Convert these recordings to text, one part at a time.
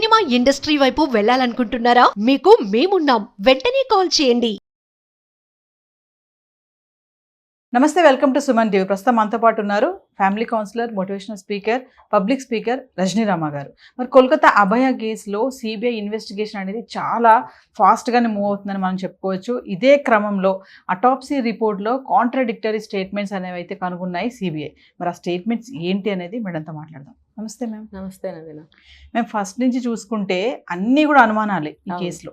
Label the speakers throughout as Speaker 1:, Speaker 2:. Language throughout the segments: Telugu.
Speaker 1: సినిమా ఇండస్ట్రీ వైపు వెళ్ళాలనుకుంటున్నారా? మీకు మేమున్నాం. వెంటనే కాల్ చేయండి.
Speaker 2: నమస్తే, వెల్కమ్ టు సుమన్ టీవీ. ప్రస్తుతం మనతో పాటు ఉన్నారు family counsellor, motivational speaker, public speaker Rajanirama గారు. మరి కోల్కతా అభయ కేసులో సిబిఐ ఇన్వెస్టిగేషన్ అనేది చాలా ఫాస్ట్గానే మూవ్ అవుతుందని మనం చెప్పుకోవచ్చు. ఇదే క్రమంలో అటాప్సీ రిపోర్ట్లో కాంట్రాడిక్టరీ స్టేట్మెంట్స్ అనేవి అయితే కనుగొన్నాయి సిబిఐ. మరి ఆ స్టేట్మెంట్స్ ఏంటి అనేది మేడంతో మాట్లాడదాం. నమస్తే మ్యామ్.
Speaker 3: నమస్తే నవీన.
Speaker 2: మేము ఫస్ట్ నుంచి చూసుకుంటే అన్నీ కూడా అనుమానాలే ఈ కేసులో.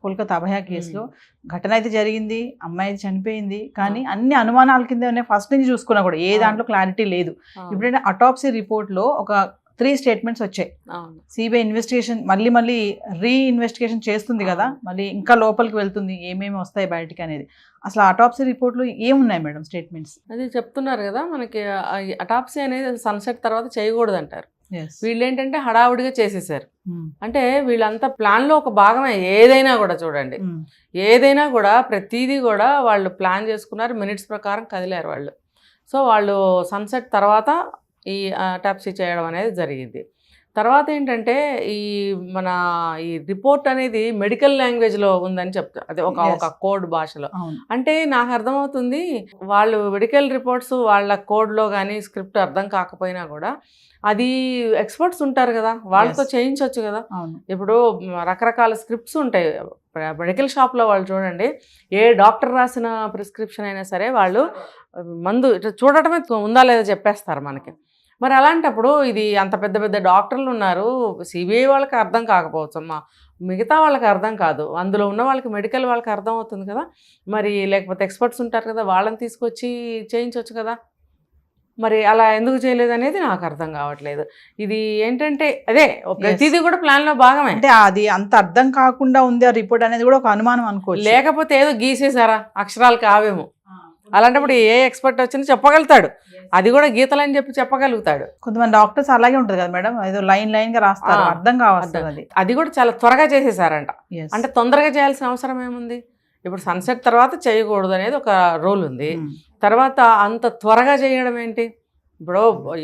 Speaker 2: కోల్కతా అభయ కేసులో ఘటన అయితే జరిగింది, అమ్మాయి అయితే చనిపోయింది, కానీ అన్ని అనుమానాల కింద ఫస్ట్ నుంచి చూసుకున్నా కూడా ఏ దాంట్లో క్లారిటీ లేదు. ఇప్పుడైతే అటాప్సీ రిపోర్ట్లో ఒక 3 స్టేట్మెంట్స్ వచ్చాయి. సిబిఐ ఇన్వెస్టిగేషన్ మళ్ళీ రీఇన్వెస్టిగేషన్ చేస్తుంది కదా, మళ్ళీ ఇంకా లోపలికి వెళ్తుంది, ఏమేమి వస్తాయి బయటికి అనేది. అసలు అటాప్సీ రిపోర్ట్లో ఏమున్నాయి మేడం స్టేట్మెంట్స్?
Speaker 3: అది చెప్తున్నారు కదా, మనకి అటాప్సీ అనేది సన్సెట్ తర్వాత చేయకూడదు అంటారు. వీళ్ళు ఏంటంటే హడావుడిగా చేసేసారు. అంటే వీళ్ళంతా ప్లాన్ లో ఒక భాగమే. ఏదైనా కూడా చూడండి, ఏదైనా కూడా ప్రతిదీ కూడా వాళ్ళు ప్లాన్ చేసుకున్నారు, మినిట్స్ ప్రకారం కదిలారు వాళ్ళు. సో వాళ్ళు సన్సెట్ తర్వాత ఈ అటాప్సీ చేయడం అనేది జరిగింది. తర్వాత ఏంటంటే ఈ రిపోర్ట్ అనేది మెడికల్ లాంగ్వేజ్లో ఉందని చెప్తారు. అది ఒక కోడ్ భాషలో. అంటే నాకు అర్థమవుతుంది, వాళ్ళు మెడికల్ రిపోర్ట్స్ వాళ్ళ కోడ్లో కానీ స్క్రిప్ట్ అర్థం కాకపోయినా కూడా అది ఎక్స్పర్ట్స్ ఉంటారు కదా, వాళ్ళతో చేయించవచ్చు కదా. ఇప్పుడు రకరకాల స్క్రిప్ట్స్ ఉంటాయి మెడికల్ షాప్లో. వాళ్ళు చూడండి, ఏ డాక్టర్ రాసిన ప్రిస్క్రిప్షన్ అయినా సరే వాళ్ళు మందు చూడటమే ఉందా లేదా చెప్పేస్తారు మనకి. మరి అలాంటప్పుడు ఇది అంత పెద్ద పెద్ద డాక్టర్లు ఉన్నారు, సిబిఐ వాళ్ళకి అర్థం కాకపోవచ్చు అమ్మా, మిగతా వాళ్ళకి అర్థం కాదు, అందులో ఉన్న వాళ్ళకి మెడికల్ వాళ్ళకి అర్థం అవుతుంది కదా. మరి లేకపోతే ఎక్స్పర్ట్స్ ఉంటారు కదా, వాళ్ళని తీసుకొచ్చి చేయించవచ్చు కదా. మరి అలా ఎందుకు చేయలేదు అనేది నాకు అర్థం కావట్లేదు. ఇది ఏంటంటే అదే ప్రతిదీ కూడా ప్లాన్లో భాగమే.
Speaker 2: అంటే అది అంత అర్థం కాకుండా ఉంది ఆ రిపోర్ట్ అనేది కూడా ఒక అనుమానం అనుకోవచ్చు.
Speaker 3: లేకపోతే ఏదో గీసేసారా, అక్షరాలు కావేమో. అలాంటప్పుడు ఏ ఎక్స్పర్ట్ వచ్చినా చెప్పగలుగుతాడు, అది కూడా గీతలని చెప్పి చెప్పగలుగుతాడు.
Speaker 2: కొంతమంది డాక్టర్స్ అలాగే ఉంటుంది కదా మేడం, ఏదో లైన్ గా రాస్తారు, అర్థం కావాలి.
Speaker 3: అది కూడా చాలా త్వరగా చేసేసారంట. అంటే తొందరగా చేయాల్సిన అవసరం ఏముంది? ఇప్పుడు సన్సెట్ తర్వాత చేయకూడదు అనేది ఒక రూల్ ఉంది. తర్వాత అంత త్వరగా చేయడం ఏంటి? ఇప్పుడు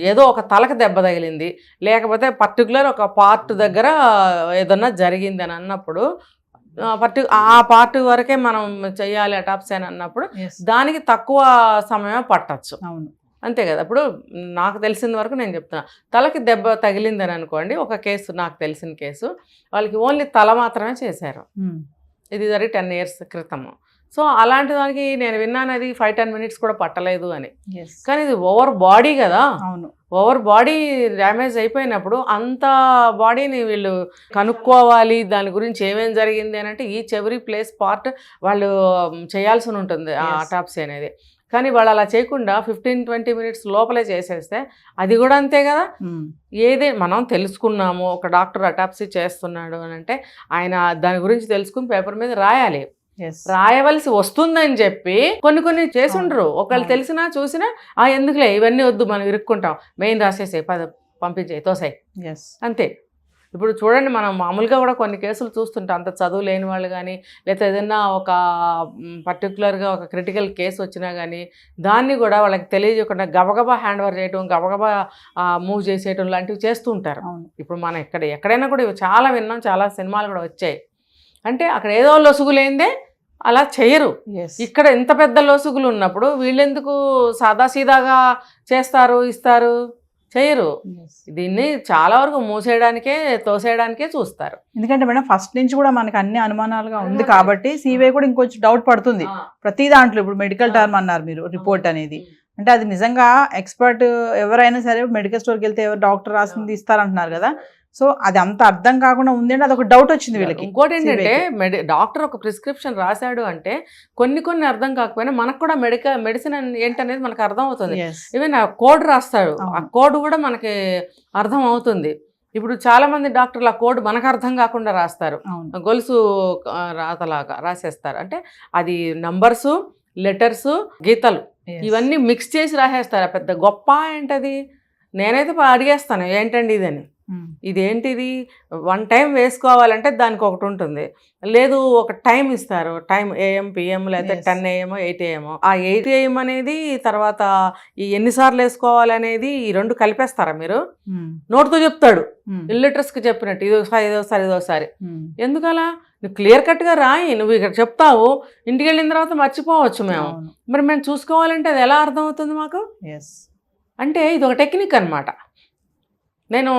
Speaker 3: ఏదో ఒక తలకు దెబ్బ తగిలింది, లేకపోతే పర్టికులర్ ఒక పార్ట్ దగ్గర ఏదన్నా జరిగింది అని అన్నప్పుడు ఆ పార్ట్ వరకే మనం చెయ్యాలి అటాప్సీ అని అన్నప్పుడు దానికి తక్కువ సమయం పట్టచ్చు. అంతే కదా. ఇప్పుడు నాకు తెలిసిన వరకు నేను చెప్తున్నా, తలకి దెబ్బ తగిలిందని అనుకోండి, ఒక కేసు నాకు తెలిసిన కేసు, వాళ్ళకి ఓన్లీ తల మాత్రమే చేశారు. ఇది జరిగి 10 years క్రితము. సో అలాంటి దానికి నేను విన్నాను అది 5-10 minutes కూడా పట్టలేదు అని. కానీ ఇది ఓవర్ బాడీ కదా, ఓవర్ బాడీ డ్యామేజ్ అయిపోయినప్పుడు అంత బాడీని వీళ్ళు కనుక్కోవాలి, దాని గురించి ఏమేమి జరిగింది అని అంటే ఈచ్ ఎవ్రీ ప్లేస్ పార్ట్ వాళ్ళు చేయాల్సి ఉంటుంది ఆ అటాప్సీ అనేది. కానీ వాళ్ళు అలా చేయకుండా 15-20 minutes లోపలే చేసేస్తే అది కూడా అంతే కదా. మనం తెలుసుకున్నాము, ఒక డాక్టర్ అటాప్సీ చేస్తున్నాడు అని అంటే ఆయన దాని గురించి తెలుసుకుని పేపర్ మీద రాయాలి. రాయవలసి వస్తుందని చెప్పి కొన్ని చేసి ఉండరు. ఒకళ్ళు తెలిసినా చూసినా ఎందుకులే ఇవన్నీ వద్దు, మనం ఇరుక్కుంటాం, మెయిన్ రాసేసే పంపించే తోసాయి అంతే. ఇప్పుడు చూడండి, మనం మామూలుగా కూడా కొన్ని కేసులు చూస్తుంటాం, అంత చదువు లేని వాళ్ళు కానీ, లేకపోతే ఏదైనా ఒక పర్టికులర్గా ఒక క్రిటికల్ కేసు వచ్చినా కానీ దాన్ని కూడా వాళ్ళకి తెలియజేయకుండా గబగబా హ్యాండ్ ఓవర్ చేయటం, గబగబా మూవ్ చేసేయటం లాంటివి చేస్తూ ఉంటారు. ఇప్పుడు మనం ఎక్కడైనా కూడా చాలా విన్నాం, చాలా సినిమాలు కూడా వచ్చాయి. అంటే అక్కడ ఏదో లొసుగులేందే అలా చేయరు. ఇక్కడ ఇంత పెద్ద లొసుగులు ఉన్నప్పుడు వీళ్ళెందుకు సాదాసీదాగా చేస్తారు, ఇస్తారు, చేయరు. దీన్ని చాలా వరకు మూసేయడానికే, తోసేయడానికే చూస్తారు.
Speaker 2: ఎందుకంటే మేడం ఫస్ట్ నుంచి కూడా మనకి అన్ని అనుమానాలుగా ఉంది కాబట్టి సిబిఐ కూడా ఇంకొంచెం డౌట్ పడుతుంది ప్రతి దాంట్లో. ఇప్పుడు మెడికల్ టర్మ్ అన్నారు మీరు, రిపోర్ట్ అనేది అంటే అది నిజంగా ఎక్స్పర్ట్ ఎవరైనా సరే మెడికల్ స్టోర్కి వెళ్తే ఎవరు డాక్టర్ రాసింది ఇస్తారంటున్నారు కదా. సో అది అంత అర్థం కాకుండా ఉంది అంటే అదొక డౌట్ వచ్చింది వీళ్ళకి.
Speaker 3: ఇంకోటి ఏంటంటే డాక్టర్ ఒక ప్రిస్క్రిప్షన్ రాశాడు అంటే కొన్ని అర్థం కాకపోయినా మనకు కూడా మెడిసిన్ ఏంటనేది మనకు అర్థం అవుతుంది. ఈవెన్ ఆ కోడ్ రాస్తాడు, ఆ కోడ్ కూడా మనకి అర్థం అవుతుంది. ఇప్పుడు చాలా మంది డాక్టర్లు ఆ కోడ్ మనకు అర్థం కాకుండా రాస్తారు, గొలుసు రాతలాగా రాసేస్తారు. అంటే అది నంబర్సు, లెటర్సు, గీతలు ఇవన్నీ మిక్స్ చేసి రాసేస్తారు. పెద్ద గొప్ప ఏంటది? నేనైతే అడిగేస్తాను ఏంటండి ఇదని. ఇదేంటిది 1 టైం వేసుకోవాలంటే దానికి ఒకటి ఉంటుంది, లేదు ఒక టైం ఇస్తారు, టైం AM PM లేకపోతే 10 AM 8 AM. ఆ 8 AM అనేది తర్వాత ఈ ఎన్నిసార్లు వేసుకోవాలనేది ఈ 2 కలిపేస్తారా మీరు? నోటితో చెప్తాడు ఇల్లిటరస్కి చెప్పినట్టు, ఇదోసారి. ఎందుకలా? నువ్వు క్లియర్ కట్గా రాయి, నువ్వు ఇక్కడ చెప్తావు, ఇంటికి వెళ్ళిన తర్వాత మర్చిపోవచ్చు మేము. మరి మేము చూసుకోవాలంటే అది ఎలా అర్థమవుతుంది మాకు? అంటే ఇది ఒక టెక్నిక్ అనమాట. నేను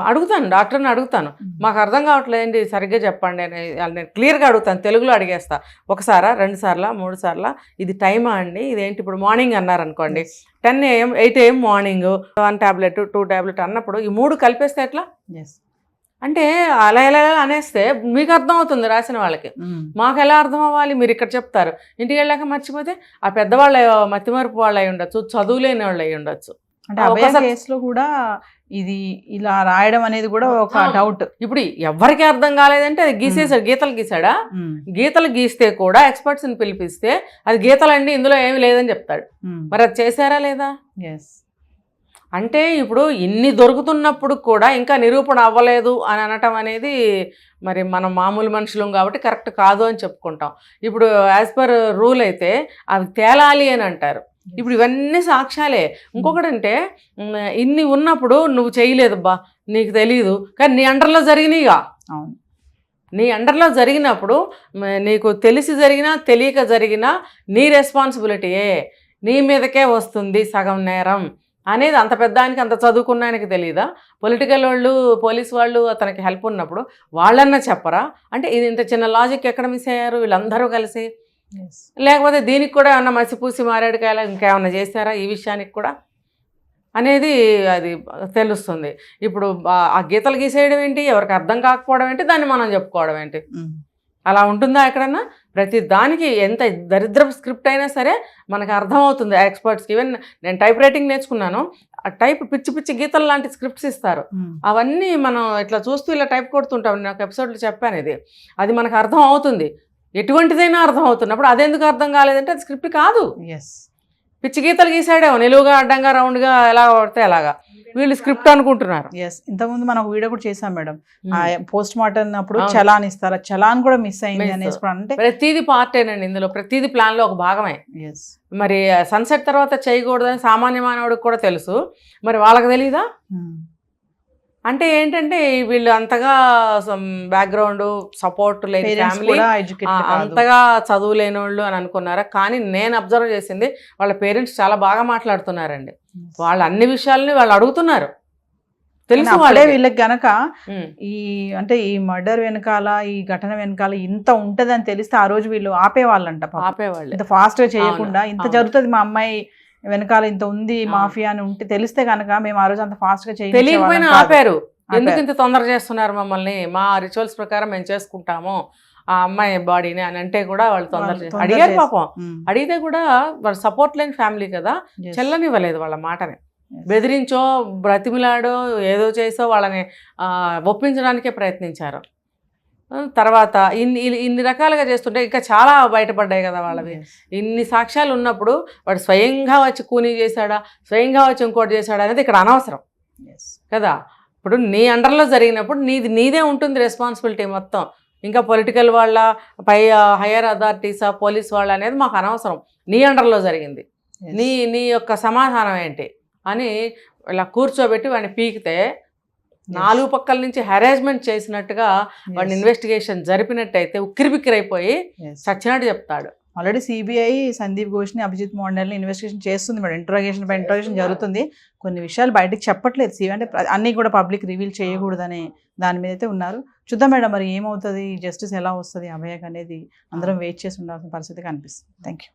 Speaker 3: అడుగుతాను, డాక్టర్ని అడుగుతాను, మాకు అర్థం కావట్లేదు ఏంటి సరిగ్గా చెప్పండి అని. నేను క్లియర్గా అడుగుతాను, తెలుగులో అడిగేస్తా. 1 సారా 2 సార్లా 3 సార్లా ఇది టైమా అండి, ఇదేంటి ఇప్పుడు మార్నింగ్ అన్నారనుకోండి, 10 AM 8 AM morning 1 tablet 2 tablet అన్నప్పుడు ఈ 3 కలిపేస్తే ఎట్లా? అంటే అలా ఎలా అనేస్తే మీకు అర్థం అవుతుంది రాసిన వాళ్ళకి, మాకు ఎలా అర్థం అవ్వాలి? మీరు ఇక్కడ చెప్తారు, ఇంటికి వెళ్ళాక మర్చిపోతే ఆ పెద్దవాళ్ళు మతిమరుపు వాళ్ళు అయి ఉండొచ్చు, చదువులేని వాళ్ళు అయి ఉండొచ్చు.
Speaker 2: అంటే అభయ కేసులో కూడా ఇది ఇలా రాయడం అనేది కూడా ఒక డౌట్.
Speaker 3: ఇప్పుడు ఎవరికి అర్థం కాలేదంటే అది గీసేసాడు, గీతలు గీసాడా? గీతలు గీస్తే కూడా ఎక్స్పర్ట్స్ని పిలిపిస్తే అది గీతలండి ఇందులో ఏమి లేదని చెప్తాడు. మరి అది చేశారా లేదా? అంటే ఇప్పుడు ఇన్ని దొరుకుతున్నప్పుడు కూడా ఇంకా నిరూపణ అవ్వలేదు అని అనటం అనేది మరి మనం మామూలు మనుషులం కాబట్టి కరెక్ట్ కాదు అని చెప్పుకుంటాం. ఇప్పుడు యాజ్ పర్ రూల్ అయితే అవి తేలాలి అని అంటారు. ఇప్పుడు ఇవన్నీ సాక్ష్యాలే. ఇంకొకటి అంటే ఇన్ని ఉన్నప్పుడు నువ్వు చేయలేదబ్బా, నీకు తెలీదు, కానీ నీ అండర్లో జరిగినాయిగా. నీ అండర్లో జరిగినప్పుడు నీకు తెలిసి జరిగినా తెలియక జరిగినా నీ రెస్పాన్సిబిలిటీయే, నీ మీదకే వస్తుంది సగం నేరం అనేది. అంత పెద్దానికి అంత చదువుకున్నానికి తెలియదా? పొలిటికల్ వాళ్ళు పోలీస్ వాళ్ళు అతనికి హెల్ప్ ఉన్నప్పుడు వాళ్ళన్నా చెప్పరా? అంటే ఇది ఇంత చిన్న లాజిక్ ఎక్కడ మిస్ అయ్యారు వీళ్ళందరూ కలిసి? లేకపోతే దీనికి కూడా ఏమన్నా మసిపూసి మారేడుకాయలు ఇంకేమన్నా చేశారా ఈ విషయానికి కూడా అనేది అది తెలుస్తుంది. ఇప్పుడు ఆ గీతలు గీసేయడం ఏంటి, ఎవరికి అర్థం కాకపోవడం ఏంటి, దాన్ని మనం చెప్పుకోవడం ఏంటి? అలా ఉంటుందా ఎక్కడన్నా? ప్రతి దానికి ఎంత దరిద్రపు స్క్రిప్ట్ అయినా సరే మనకు అర్థమవుతుంది ఎక్స్పర్ట్స్కి. ఈవెన్ నేను టైప్ రైటింగ్ నేర్చుకున్నాను, ఆ టైప్ పిచ్చి పిచ్చి గీతలు లాంటి స్క్రిప్ట్స్ ఇస్తారు, అవన్నీ మనం ఇట్లా చూస్తూ ఇలా టైప్ కొడుతుంటాం. నేను ఒక ఎపిసోడ్లో చెప్పాను ఇది, అది మనకు అర్థం అవుతుంది, ఎటువంటిదైనా అర్థం అవుతున్నప్పుడు అదెందుకు అర్థం కాలేదంటే అది స్క్రిప్ట్ కాదు. పిచ్చి గీతలు గీసాడేమో, నిలువుగా అడ్డంగా రౌండ్గా ఎలా పడితే అలాగా, వీళ్ళు స్క్రిప్ట్ అనుకుంటున్నారు.
Speaker 2: ఇంతకుముందు మనం వీడియో కూడా చేసాం మేడం, పోస్ట్ మార్టం అప్పుడు చలాన్ ఇస్తారు, చలాన్ కూడా మిస్ అయింది అనేసి. అంటే
Speaker 3: ప్రతిదీ పార్టేనండి ఇందులో, ప్రతిదీ ప్లాన్ లో ఒక భాగమే. మరి సన్సెట్ తర్వాత చేయకూడదని సామాన్య మానవుడికి కూడా తెలుసు, మరి వాళ్ళకి తెలీదా? అంటే ఏంటంటే వీళ్ళు అంతగా బ్యాక్గ్రౌండ్ సపోర్ట్ లేని ఫ్యామిలీ, అంతగా చదువు లేని వాళ్ళు అని అనుకున్నారా? కానీ నేను అబ్జర్వ్ చేసింది వాళ్ళ పేరెంట్స్ చాలా బాగా మాట్లాడుతున్నారండి. వాళ్ళ అన్ని విషయాలని వాళ్ళు అడుగుతున్నారు, తెలుసు వాళ్ళే.
Speaker 2: వీళ్ళకి గనక ఈ అంటే ఈ మర్డర్ వెనకాల ఈ ఘటన వెనకాల ఇంత ఉంటదని తెలిస్తే ఆ రోజు వీళ్ళు ఆపేవాళ్ళంట. ఇంత ఫాస్ట్ గా చేయకుండా, ఇంత జరుగుతుంది మా అమ్మాయి వెనకాల ఇంత ఉంది మాఫియా అని ఉంటే తెలిస్తే కనుక మేము ఆ రోజు అంత ఫాస్ట్ గా
Speaker 3: తెలియకపోయినా ఆపారు. ఎందుకు ఇంత తొందర చేస్తున్నారు మమ్మల్ని, మా రిచువల్స్ ప్రకారం మేము చేసుకుంటాము ఆ అమ్మాయి బాడీని అని అంటే కూడా వాళ్ళు తొందర అడిగారు. పాపం అడిగితే కూడా వాళ్ళు సపోర్ట్ లేని ఫ్యామిలీ కదా, చెల్లనివ్వలేదు వాళ్ళ మాటని. బెదిరించో బ్రతిమిలాడో ఏదో చేసో వాళ్ళని ఒప్పించడానికే ప్రయత్నించారు. తర్వాత ఇన్ని రకాలుగా చేస్తుంటే ఇంకా చాలా బయటపడ్డాయి కదా వాళ్ళవి. ఇన్ని సాక్ష్యాలు ఉన్నప్పుడు వాడు స్వయంగా వచ్చి కూనీ చేశాడా, స్వయంగా వచ్చి ఇంకోటి చేశాడా అనేది ఇక్కడ అనవసరం కదా. ఇప్పుడు నీ అండర్లో జరిగినప్పుడు నీదే ఉంటుంది రెస్పాన్సిబిలిటీ మొత్తం. ఇంకా పొలిటికల్ వాళ్ళ పై హయ్యర్ అథారిటీసా పోలీస్ వాళ్ళ అనేది మాకు అనవసరం. నీ అండర్లో జరిగింది, నీ యొక్క సమాధానం ఏంటి అని ఇలా కూర్చోబెట్టి వాడిని పీకితే 4 పక్కల నుంచి హెరాస్మెంట్ చేసినట్టుగా వాడిని ఇన్వెస్టిగేషన్ జరిపినట్టయితే ఉక్కిరిబిక్కిరైపోయి సచ్చినట్టు చెప్తాడు.
Speaker 2: ఆల్రెడీ సిబిఐ సందీప్ ఘోష్ని అభిజిత్ మోండల్ని ఇన్వెస్టిగేషన్ చేస్తుంది మేడం. ఇంట్రోగేషన్ జరుగుతుంది. కొన్ని విషయాలు బయటకు చెప్పట్లేదు అంటే అన్నీ కూడా పబ్లిక్ రివీల్ చేయకూడదనే దాని మీద అయితే ఉన్నారు. చూద్దాం మేడం మరి ఏమవుతుంది, జస్టిస్ ఎలా వస్తుంది అభయకు అనేది అందరం వెయిట్ చేసి ఉండాల్సిన పరిస్థితి కనిపిస్తుంది. Thank you.